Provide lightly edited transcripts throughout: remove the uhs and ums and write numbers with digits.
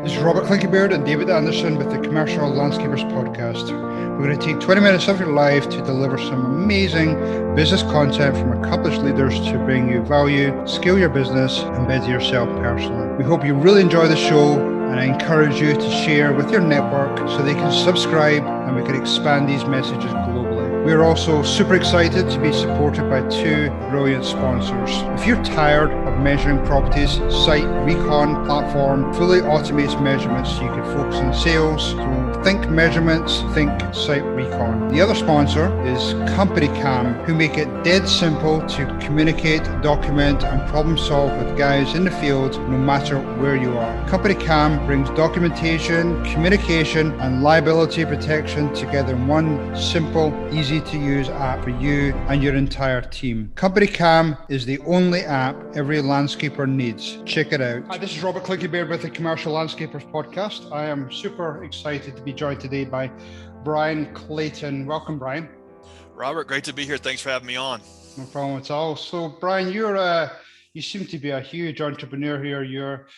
This is Robert Clinkybeard and David Anderson with the Commercial Landscapers Podcast. We're going to take 20 minutes of your life to deliver some amazing business content from accomplished leaders to bring you value, scale your business, and better yourself personally. We hope you really enjoy the show, and I encourage you to share with your network so they can subscribe and we can expand these messages globally. We are also super excited to be supported by two brilliant sponsors. If you're tired of measuring properties, Site Recon platform fully automates measurements so you can focus on sales. So think measurements, think Site Recon. The other sponsor is Company Cam, who make it dead simple to communicate, document, and problem solve with guys in the field no matter where you are. Company Cam brings documentation, communication, and liability protection together in one simple, easy to use app for you and your entire team. Company Cam is the only app every landscaper needs. Check it out. Hi, this is Robert Clinkybeard with the Commercial Landscapers Podcast. I am super excited to be joined today by Bryan Clayton. Welcome, Bryan. Robert, great to be here. Thanks for having me on. No problem at all. So, Bryan, you seem to be a huge entrepreneur here. You're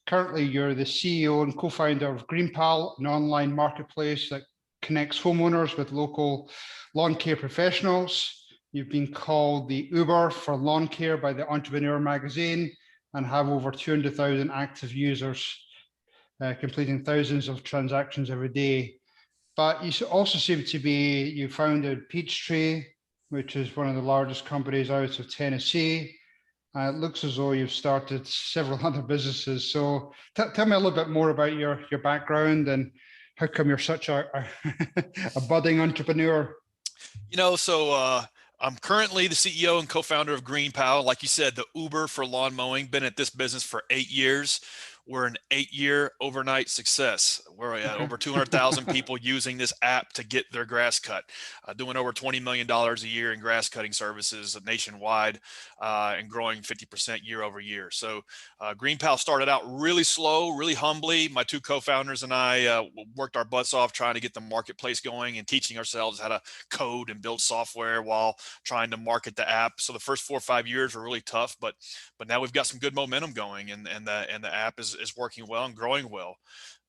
the CEO and co-founder of GreenPal, an online marketplace that connects homeowners with local lawn care professionals. You've been called the Uber for lawn care by the Entrepreneur magazine and have over 200,000 active users, completing thousands of transactions every day. But you also you founded Peachtree, which is one of the largest companies out of Tennessee. It looks as though you've started several other businesses. So tell me a little bit more about your background and how come you're such a budding entrepreneur? I'm currently the CEO and co-founder of GreenPal. Like you said, the Uber for lawn mowing. Been at this business for 8 years. We're an 8-year overnight success. We're at over 200,000 people using this app to get their grass cut, doing over $20 million a year in grass cutting services nationwide, and growing 50% year over year. So GreenPal started out really slow, really humbly. My two co-founders and I worked our butts off trying to get the marketplace going and teaching ourselves how to code and build software while trying to market the app. So the first 4 or 5 years were really tough, but now we've got some good momentum going, and the app is working well and growing well.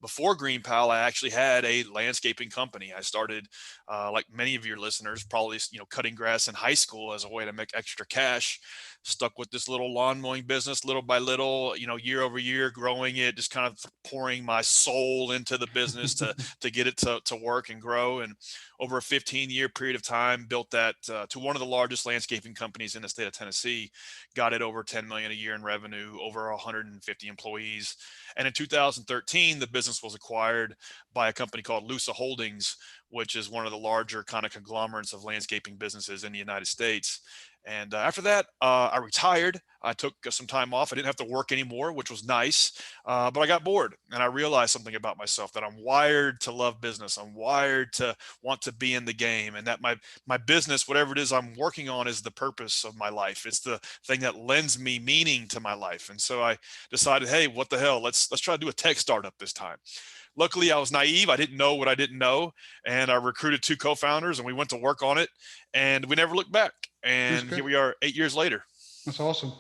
Before GreenPal, I actually had a landscaping company. I started, like many of your listeners, probably cutting grass in high school as a way to make extra cash. Stuck with this little lawn mowing business, little by little, year over year, growing it, just kind of pouring my soul into the business to get it to work and grow. And over a 15-year period of time, built that to one of the largest landscaping companies in the state of Tennessee. Got it over 10 million a year in revenue, over 150 employees. And in 2013, the business was acquired by a company called Lusa Holdings, which is one of the larger kind of conglomerates of landscaping businesses in the United States. And after that, I retired. I took some time off. I didn't have to work anymore, which was nice. But I got bored, and I realized something about myself, that I'm wired to love business. I'm wired to want to be in the game, and that my business, whatever it is I'm working on, is the purpose of my life. It's the thing that lends me meaning to my life. And so I decided, hey, what the hell? Let's try to do a tech startup this time. Luckily, I was naive. I didn't know what I didn't know. And I recruited two co-founders, and we went to work on it, and we never looked back. And here we are 8 years later. That's awesome.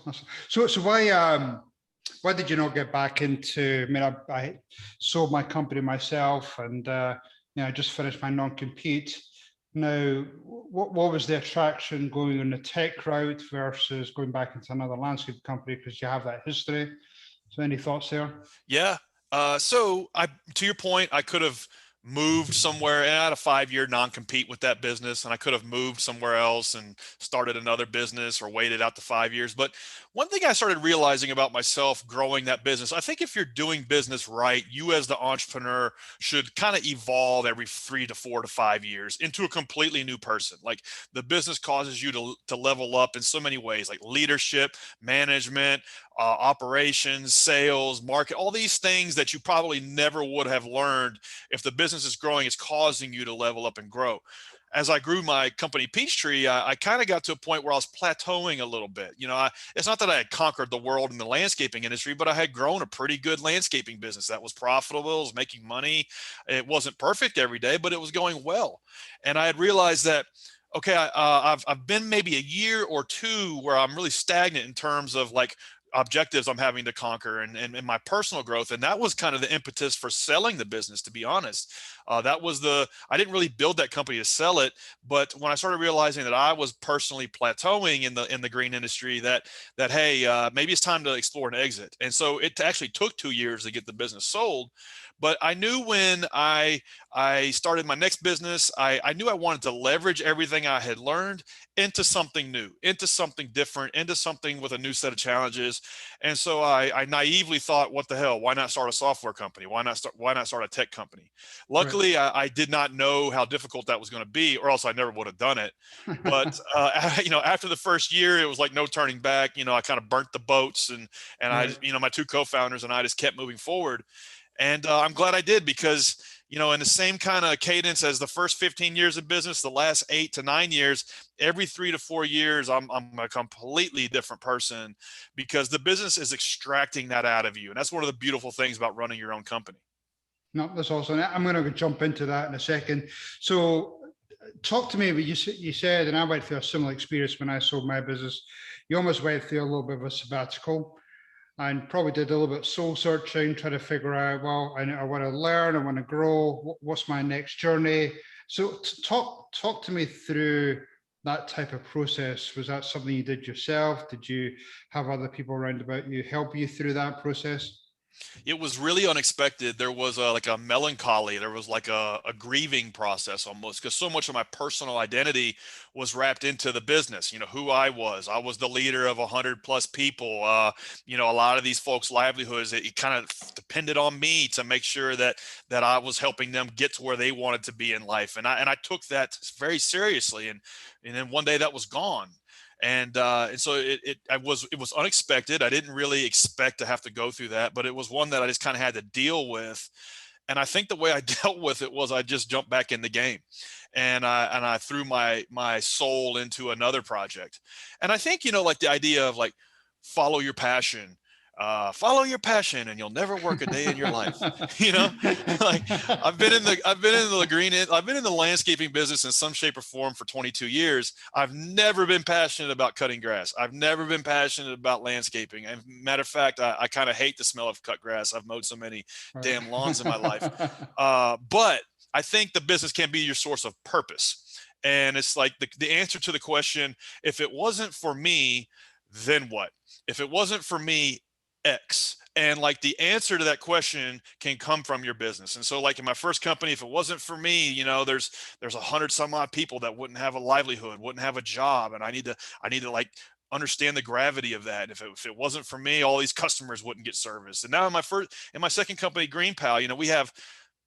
So why did you not get back into, I sold my company myself, and I just finished my non-compete. Now, what was the attraction going on the tech route versus going back into another landscape company, because you have that history? So any thoughts there? Yeah. To your point, I could have moved somewhere, and I had a 5-year non-compete with that business, and I could have moved somewhere else and started another business or waited out to 5 years. But one thing I started realizing about myself growing that business, I think if you're doing business right, you as the entrepreneur should kind of evolve every 3 to 4 to 5 years into a completely new person. Like, the business causes you to level up in so many ways, like leadership, management, operations, sales, market, all these things that you probably never would have learned if the business is growing. It's causing you to level up and grow. As I grew my company Peachtree, I kind of got to a point where I was plateauing a little bit. It's not that I had conquered the world in the landscaping industry, but I had grown a pretty good landscaping business that was profitable, was making money. It wasn't perfect every day, but it was going well. And I had realized that, okay, I've been maybe a year or two where I'm really stagnant in terms of, like, objectives I'm having to conquer and my personal growth. And that was kind of the impetus for selling the business, to be honest. I didn't really build that company to sell it, but when I started realizing that I was personally plateauing in the green industry, hey, maybe it's time to explore an exit. And so it actually took 2 years to get the business sold. But I knew when I started my next business, I knew I wanted to leverage everything I had learned into something new, into something different, into something with a new set of challenges. And so I naively thought, what the hell? Why not start a software company? Why not start a tech company? Luckily, I did not know how difficult that was going to be, or else I never would have done it. But after the first year, it was like no turning back. I kind of burnt the boats, and Right. my two co-founders and I just kept moving forward. And I'm glad I did, because, in the same kind of cadence as the first 15 years of business, the last 8 to 9 years, every 3 to 4 years, I'm a completely different person, because the business is extracting that out of you. And that's one of the beautiful things about running your own company. No, that's awesome. I'm going to jump into that in a second. So talk to me, but you said, and I went through a similar experience when I sold my business. You almost went through a little bit of a sabbatical and probably did a little bit of soul searching, trying to figure out, well, I want to learn, I want to grow. What's my next journey? So talk to me through that type of process. Was that something you did yourself? Did you have other people around about you help you through that process? It was really unexpected. There was like a melancholy. There was like a grieving process almost, because so much of my personal identity was wrapped into the business. Who I was. I was the leader of 100+ people. A lot of these folks' livelihoods, it kind of depended on me to make sure that I was helping them get to where they wanted to be in life. And I took that very seriously. And then one day that was gone. And so it was unexpected. I didn't really expect to have to go through that, but it was one that I just kind of had to deal with. And I think the way I dealt with it was I just jumped back in the game, and I threw my soul into another project. And I think, like the idea of like, follow your passion. Follow your passion and you'll never work a day in your life. Like, I've been in the landscaping business in some shape or form for 22 years. I've never been passionate about cutting grass. I've never been passionate about landscaping. And matter of fact, I kind of hate the smell of cut grass. I've mowed so many damn lawns in my life. But I think the business can be your source of purpose. And it's like the answer to the question, if it wasn't for me, then what? If it wasn't for me, X. And like the answer to that question can come from your business. And so like in my first company, if it wasn't for me, there's 100 some odd people that wouldn't have a livelihood, wouldn't have a job. And I need to like understand the gravity of that. If it wasn't for me, all these customers wouldn't get service. And now in my second company, GreenPal, we have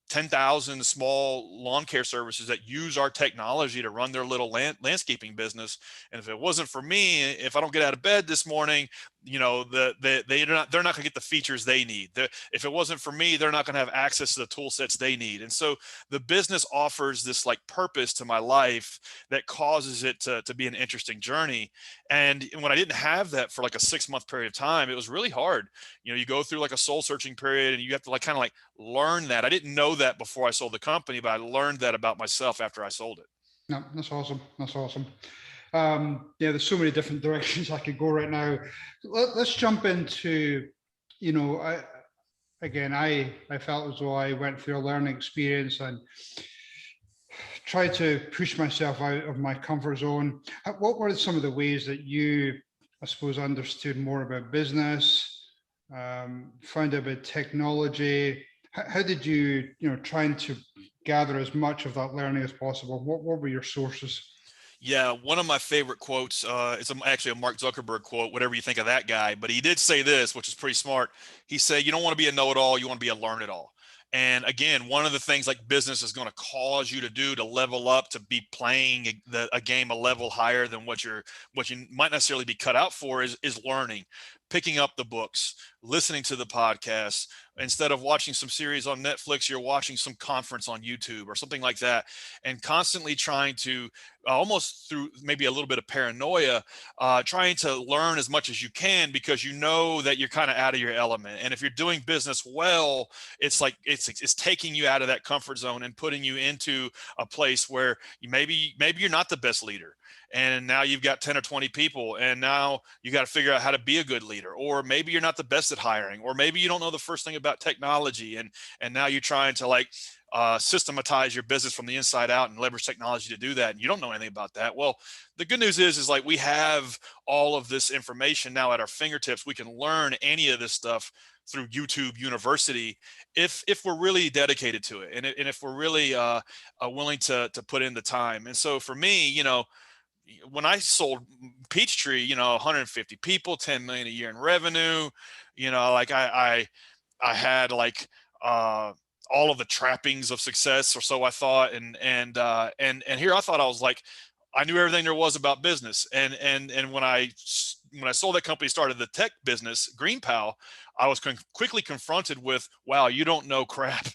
10,000 small lawn care services that use our technology to run their little landscaping business. And if it wasn't for me, if I don't get out of bed this morning, they're not going to get the features they need. If it wasn't for me, they're not going to have access to the tool sets they need. And so the business offers this like purpose to my life that causes it to be an interesting journey. And when I didn't have that for like a 6-month period of time, it was really hard. You go through like a soul searching period, and you have to like kind of like learn that. I didn't know that before I sold the company, but I learned that about myself after I sold it. No, that's awesome. That's awesome. Yeah, there's so many different directions I could go right now. Let's jump into, I felt as though I went through a learning experience and tried to push myself out of my comfort zone. What were some of the ways that you, I suppose, understood more about business, found out about technology? How did you, trying to gather as much of that learning as possible? What were your sources? Yeah, one of my favorite quotes, it's actually a Mark Zuckerberg quote, whatever you think of that guy, but he did say this, which is pretty smart. He said, you don't want to be a know-it-all, you want to be a learn-it-all. And again, one of the things like business is going to cause you to do to level up, to be playing a game a level higher than what you might necessarily be cut out for is learning, picking up the books, listening to the podcasts. Instead of watching some series on Netflix, you're watching some conference on YouTube or something like that, and constantly trying to almost through maybe a little bit of paranoia, trying to learn as much as you can, because you know that you're kind of out of your element. And if you're doing business well, it's like it's taking you out of that comfort zone and putting you into a place where maybe you're not the best leader. and now you've got 10 or 20 people, and now you got to figure out how to be a good leader. Or maybe you're not the best at hiring, or maybe you don't know the first thing about technology, and now you're trying to like systematize your business from the inside out and leverage technology to do that, and you don't know anything about that. Well, the good news is like we have all of this information now at our fingertips. We can learn any of this stuff through YouTube University if we're really dedicated to it, and if we're really willing to put in the time. And so for me, when I sold Peachtree, 150 people, 10 million a year in revenue, like I had like all of the trappings of success, or so I thought. And here I thought I was like, I knew everything there was about business. And when I sold that company, started the tech business, GreenPal, I was quickly confronted with, wow, you don't know crap.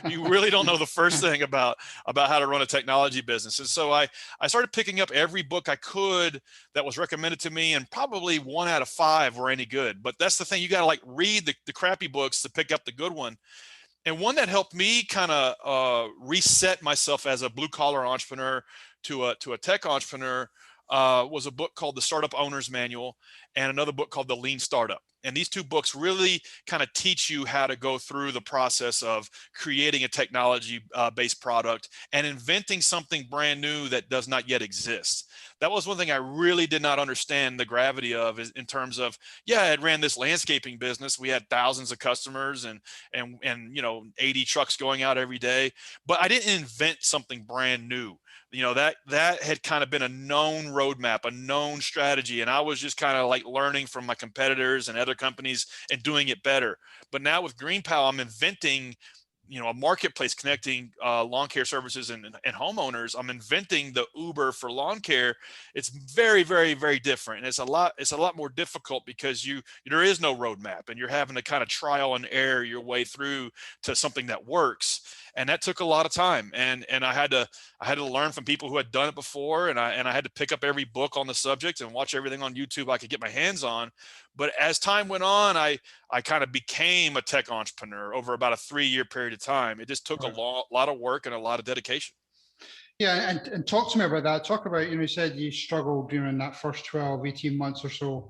you really don't know the first thing about how to run a technology business. And so I started picking up every book I could that was recommended to me, and probably 1 out of 5 were any good. But that's the thing, you got to like read the crappy books to pick up the good one. And one that helped me kind of reset myself as a blue collar entrepreneur to a tech entrepreneur was a book called The Startup Owner's Manual, and another book called The Lean Startup. And these two books really kind of teach you how to go through the process of creating a technology based product and inventing something brand new that does not yet exist. That was one thing I really did not understand the gravity of, is in terms of, yeah, I had ran this landscaping business. We had thousands of customers and 80 trucks going out every day, but I didn't invent something brand new. That had kind of been a known roadmap, a known strategy. And I was just kind of like learning from my competitors and other companies and doing it better. But now with GreenPal, I'm inventing, a marketplace connecting lawn care services and homeowners. I'm inventing the Uber for lawn care. It's very, very, very different. And it's a lot more difficult because there is no roadmap, and you're having to kind of trial and error your way through to something that works. And that took a lot of time. And I had to learn from people who had done it before. And I had to pick up every book on the subject and watch everything on YouTube I could get my hands on. But as time went on, I kind of became a tech entrepreneur over about a 3-year period of time. It just took a lot of work and a lot of dedication. Yeah, and talk to me about that. Talk about, you said you struggled during that first 12, 18 months or so.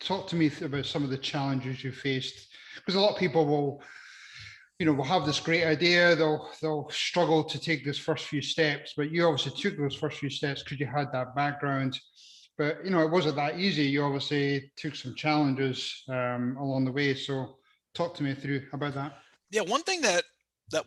Talk to me about some of the challenges you faced, because a lot of people will have this great idea. They'll struggle to take those first few steps, but you obviously took those first few steps because you had that background. But it wasn't that easy. You obviously took some challenges along the way. So talk to me through about that. Yeah, one thing that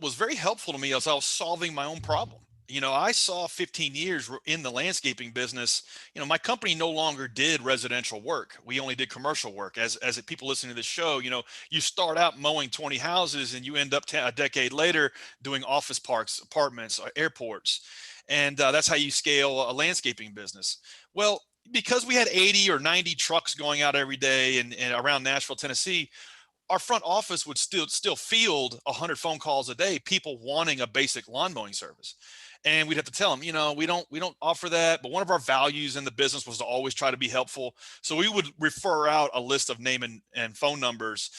was very helpful to me as I was solving my own problem. I saw 15 years in the landscaping business. My company no longer did residential work. We only did commercial work. As people listening to this show, you start out mowing 20 houses and you end up a decade later doing office parks, apartments, airports. And that's how you scale a landscaping business. Well, because we had 80 or 90 trucks going out every day and around Nashville, Tennessee, our front office would still field 100 phone calls a day, people wanting a basic lawn mowing service. And we'd have to tell them, we don't offer that, but one of our values in the business was to always try to be helpful. So we would refer out a list of name and phone numbers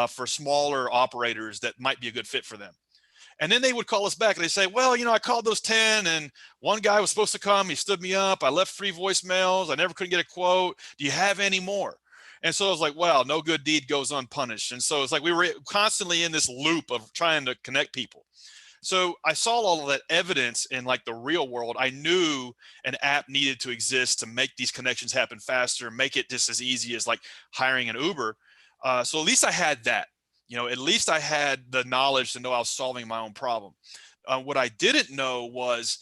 for smaller operators that might be a good fit for them. And then they would call us back and they say, well, I called those 10 and one guy was supposed to come. He stood me up. I left 3 voicemails. I never could get a quote. Do you have any more? And so I was like, wow, no good deed goes unpunished. And so it's like we were constantly in this loop of trying to connect people. So I saw all of that evidence in like the real world. I knew an app needed to exist to make these connections happen faster, make it just as easy as like hiring an Uber. So at least I had that. At least I had the knowledge to know I was solving my own problem. What I didn't know was,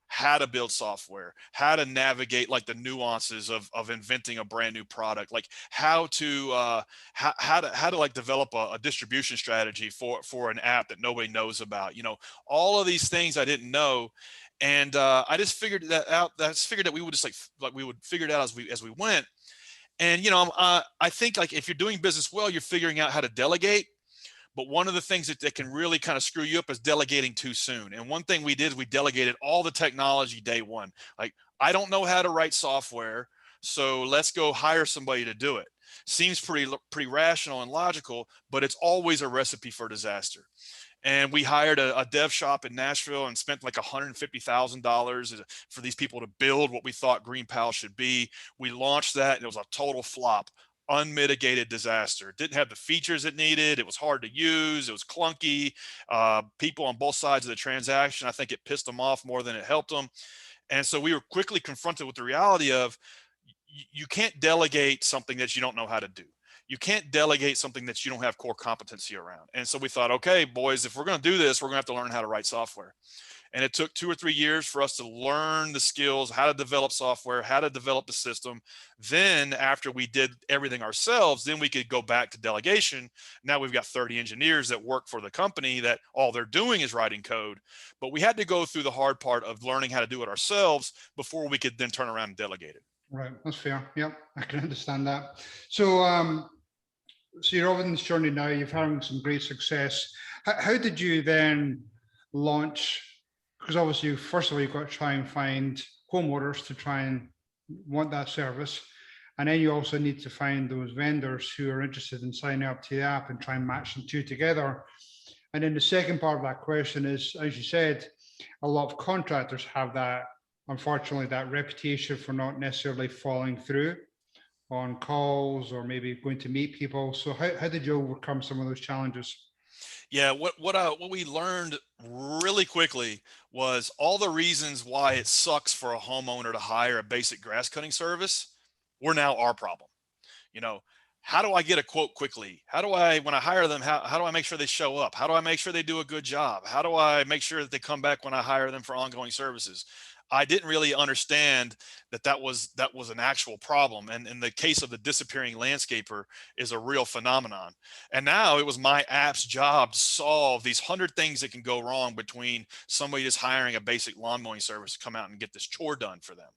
how to build software, how to navigate like the nuances of inventing a brand new product, like how to like develop a distribution strategy for an app that nobody knows about. All of these things I didn't know, and I just figured that out. I just figured that we would just like we would figure it out as we went. And I think like if you're doing business well, you're figuring out how to delegate. But one of the things that can really kind of screw you up is delegating too soon. And one thing we did is we delegated all the technology day one. Like, I don't know how to write software, so let's go hire somebody to do it. Seems pretty rational and logical, but it's always a recipe for disaster. And we hired a dev shop in Nashville and spent like $150,000 for these people to build what we thought GreenPal should be. We launched that and it was a total flop, unmitigated disaster. It didn't have the features it needed. It was hard to use. It was clunky. People on both sides of the transaction, I think it pissed them off more than it helped them. And so we were quickly confronted with the reality of you can't delegate something that you don't know how to do. You can't delegate something that you don't have core competency around. And so we thought, okay, boys, if we're going to do this, we're going to have to learn how to write software. And it took 2 or 3 years for us to learn the skills, how to develop software, how to develop the system. Then after we did everything ourselves, then we could go back to delegation. Now we've got 30 engineers that work for the company that all they're doing is writing code. But we had to go through the hard part of learning how to do it ourselves before we could then turn around and delegate it. Right, that's fair. Yep, I can understand that. So you're on this journey now, you've having some great success. How did you then launch? Because obviously, first of all, you've got to try and find homeowners to try and want that service. And then you also need to find those vendors who are interested in signing up to the app and try and match them two together. And then the second part of that question is, as you said, a lot of contractors have that, unfortunately, that reputation for not necessarily following through on calls or maybe going to meet people. So how did you overcome some of those challenges? Yeah, what we learned really quickly was all the reasons why it sucks for a homeowner to hire a basic grass cutting service were now our problem. You know, how do I get a quote quickly? How do I, when I hire them, how do I make sure they show up? How do I make sure they do a good job? How do I make sure that they come back when I hire them for ongoing services? I didn't really understand that was an actual problem. And in the case of the disappearing landscaper is a real phenomenon. And now it was my app's job to solve these 100 things that can go wrong between somebody just hiring a basic lawn mowing service to come out and get this chore done for them.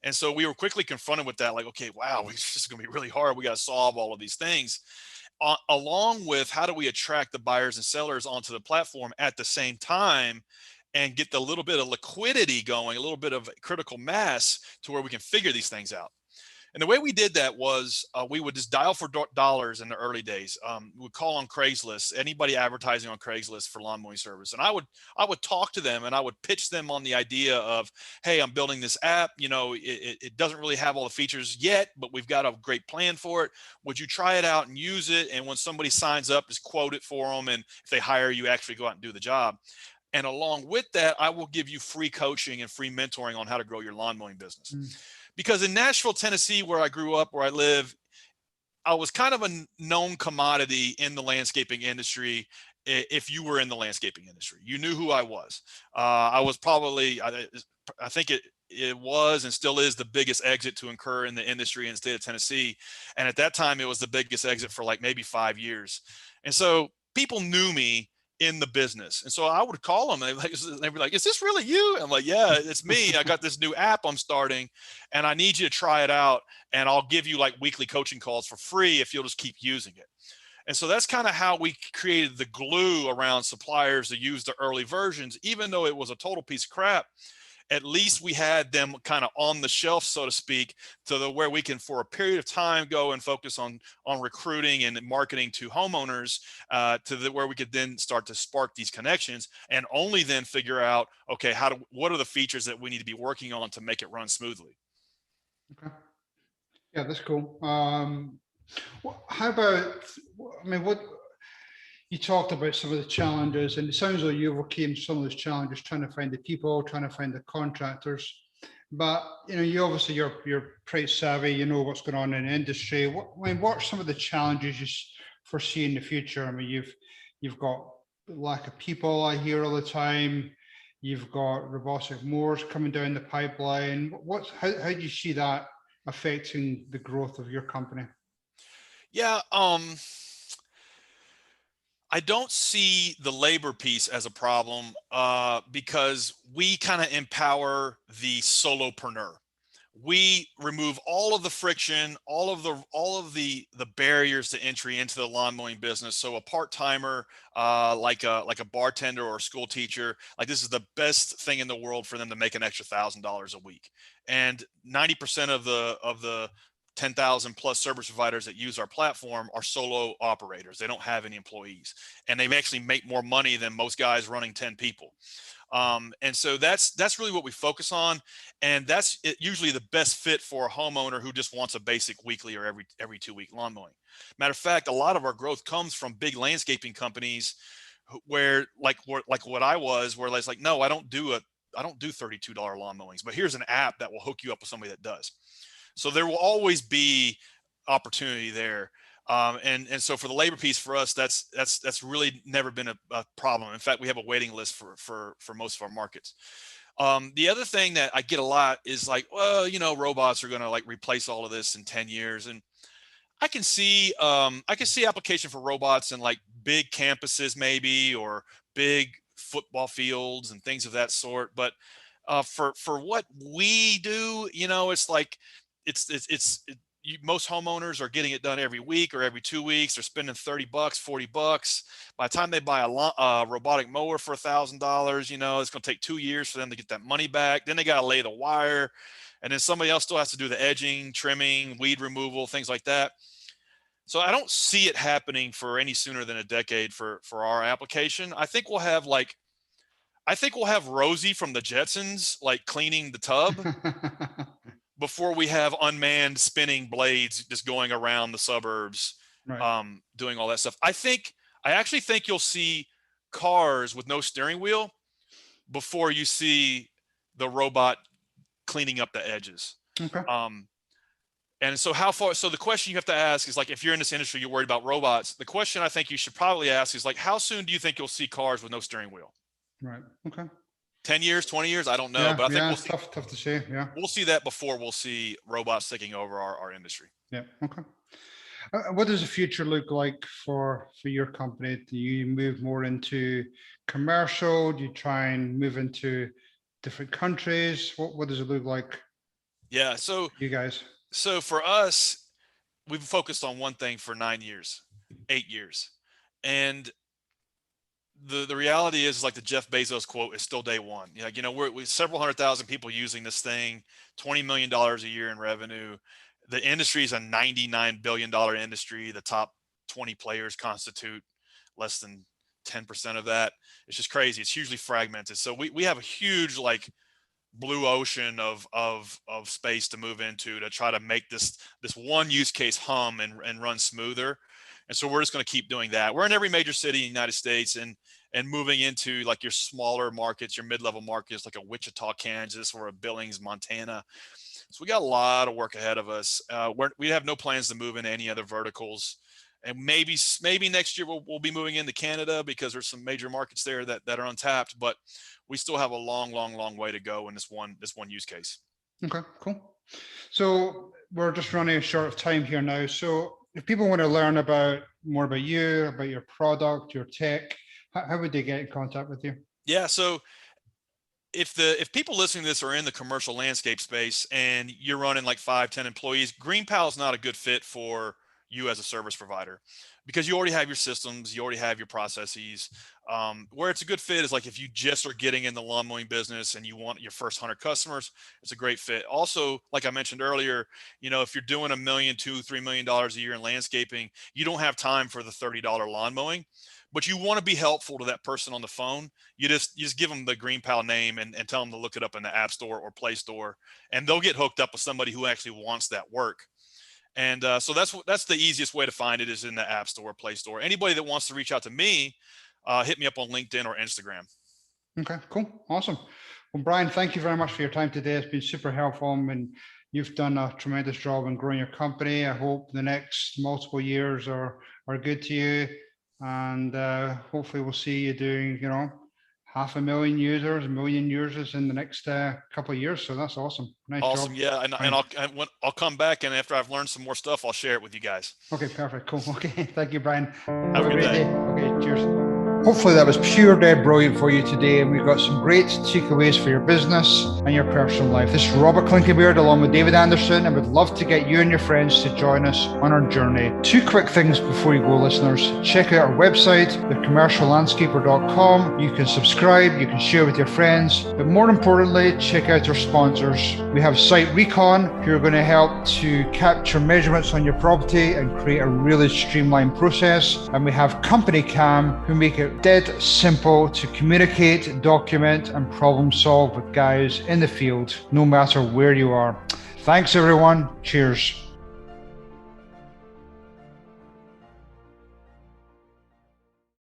And so we were quickly confronted with that, like, okay, wow, it's just gonna be really hard. We got to solve all of these things. Along with how do we attract the buyers and sellers onto the platform at the same time and get the little bit of liquidity going, a little bit of critical mass to where we can figure these things out. And the way we did that was we would just dial for dollars in the early days. We would call on Craigslist, anybody advertising on Craigslist for lawn mowing service. And I would talk to them and I would pitch them on the idea of, hey, I'm building this app. You know, it doesn't really have all the features yet, but we've got a great plan for it. Would you try it out and use it? And when somebody signs up, just quote it for them. And if they hire you, actually go out and do the job. And along with that, I will give you free coaching and free mentoring on how to grow your lawn mowing business. Because in Nashville, Tennessee, where I grew up, where I live, I was kind of a known commodity in the landscaping industry. If you were in the landscaping industry, you knew who I was. I was probably, I think it was and still is the biggest exit to incur in the industry in the state of Tennessee. And at that time, it was the biggest exit for like maybe 5 years. And so people knew me in the business. And so I would call them and they'd be like, is this really you? I'm like, yeah, it's me. I got this new app I'm starting and I need you to try it out. And I'll give you like weekly coaching calls for free if you'll just keep using it. And so that's kind of how we created the glue around suppliers to use the early versions, even though it was a total piece of crap. At least we had them kind of on the shelf, so to speak, where we can, for a period of time, go and focus on recruiting and marketing to homeowners, where we could then start to spark these connections, and only then figure out, okay, what are the features that we need to be working on to make it run smoothly. Okay, yeah, that's cool. How about, I mean, what you talked about some of the challenges, and it sounds like you overcame some of those challenges, trying to find the people, trying to find the contractors. But you know, you're pretty savvy. You know what's going on in the industry. What are some of the challenges you foresee in the future? I mean, you've got lack of people, I hear all the time. You've got robotic mowers coming down the pipeline. How do you see that affecting the growth of your company? Yeah. I don't see the labor piece as a problem because we kind of empower the solopreneur. We remove all of the friction, all of the barriers to entry into the lawn mowing business. So a part-timer, like a bartender or a school teacher, like this is the best thing in the world for them to make an extra $1,000 a week. And 90% of the 10,000 plus service providers that use our platform are solo operators. They don't have any employees, and they actually make more money than most guys running 10 people. And so that's really what we focus on, and that's usually the best fit for a homeowner who just wants a basic weekly or every 2 week lawn mowing. Matter of fact, a lot of our growth comes from big landscaping companies where like what I was, where it's like, no, I don't do $32 lawn mowings, but here's an app that will hook you up with somebody that does. So there will always be opportunity there. And so for the labor piece for us, that's really never been a problem. In fact, we have a waiting list for most of our markets. The other thing that I get a lot is like, well, robots are going to like replace all of this in 10 years. And I can see application for robots in like big campuses maybe, or big football fields and things of that sort. But for what we do, it's like, most homeowners are getting it done every week or every 2 weeks. They're spending $30, $40. By the time they buy a robotic mower for $1,000, it's going to take 2 years for them to get that money back. Then they got to lay the wire, and then somebody else still has to do the edging, trimming, weed removal, things like that. So I don't see it happening for any sooner than a decade for our application. I think we'll have Rosie from the Jetsons like cleaning the tub before we have unmanned spinning blades just going around the suburbs, Right. doing all that stuff. I actually think you'll see cars with no steering wheel before you see the robot cleaning up the edges. Okay. And so so the question you have to ask is like, if you're in this industry, you're worried about robots. The question I think you should probably ask is like, how soon do you think you'll see cars with no steering wheel? Right. Okay. 10 years, 20 years? I don't know, Yeah, but I think it's tough to say. Yeah. we'll see that before we'll see robots taking over our industry. Yeah. Okay. What does the future look like for your company? Do you move more into commercial? Do you try and move into different countries? What does it look like? Yeah. For you guys. So for us, we've focused on one thing for 9 years, 8 years. And the reality is like the Jeff Bezos quote is still day one. We're several 100,000 people using this thing, $20 million a year in revenue. The industry is a $99 billion industry. The top 20 players constitute less than 10% of that. It's just crazy. It's hugely fragmented. So we have a huge like blue ocean of space to move into to try to make this one use case hum and run smoother. And so we're just going to keep doing that. We're in every major city in the United States, and moving into like your smaller markets, your mid-level markets, like a Wichita, Kansas, or a Billings, Montana. So we got a lot of work ahead of us. We have no plans to move into any other verticals. And maybe next year we'll be moving into Canada because there's some major markets there that are untapped, but we still have a long way to go in this one use case. Okay, cool. So we're just running short of time here now. So if people want to learn more about you, about your product, your tech, how would they get in contact with you? Yeah. So if people listening to this are in the commercial landscape space and you're running like 5-10 employees, GreenPal is not a good fit for you as a service provider because you already have your systems, you already have your processes. Where it's a good fit is like if you just are getting in the lawn mowing business and you want your first 100 customers, it's a great fit. Also, like I mentioned earlier, if you're doing $1 million, $2, $3 million a year in landscaping, you don't have time for the $30 lawn mowing, but you want to be helpful to that person on the phone. You just give them the GreenPal name and tell them to look it up in the App Store or Play Store, and they'll get hooked up with somebody who actually wants that work. And so that's the easiest way to find it is in the App Store, Play Store. Anybody that wants to reach out to me, hit me up on LinkedIn or Instagram. Okay, cool. Awesome. Well, Bryan, thank you very much for your time today. It's been super helpful, and you've done a tremendous job in growing your company. I hope the next multiple years are good to you. And hopefully we'll see you doing, 500,000 users, 1 million users in the next couple of years. So that's awesome. Nice Awesome. job. Yeah. And I'll come back, and after I've learned some more stuff, I'll share it with you guys. Okay, perfect. Cool. Okay. Thank you, Bryan. Have a good day. Okay, cheers. Hopefully that was pure dead brilliant for you today, and we've got some great takeaways for your business and your personal life. This is Robert Clinkenbeard along with David Anderson, and would love to get you and your friends to join us on our journey. 2 quick things before you go, listeners. Check out our website, thecommerciallandscaper.com. You can subscribe, you can share with your friends, but more importantly, check out our sponsors. We have Site Recon, who are going to help to capture measurements on your property and create a really streamlined process. And we have Company Cam, who make it dead simple to communicate, document, and problem solve with guys in the field, no matter where you are. Thanks, everyone. Cheers.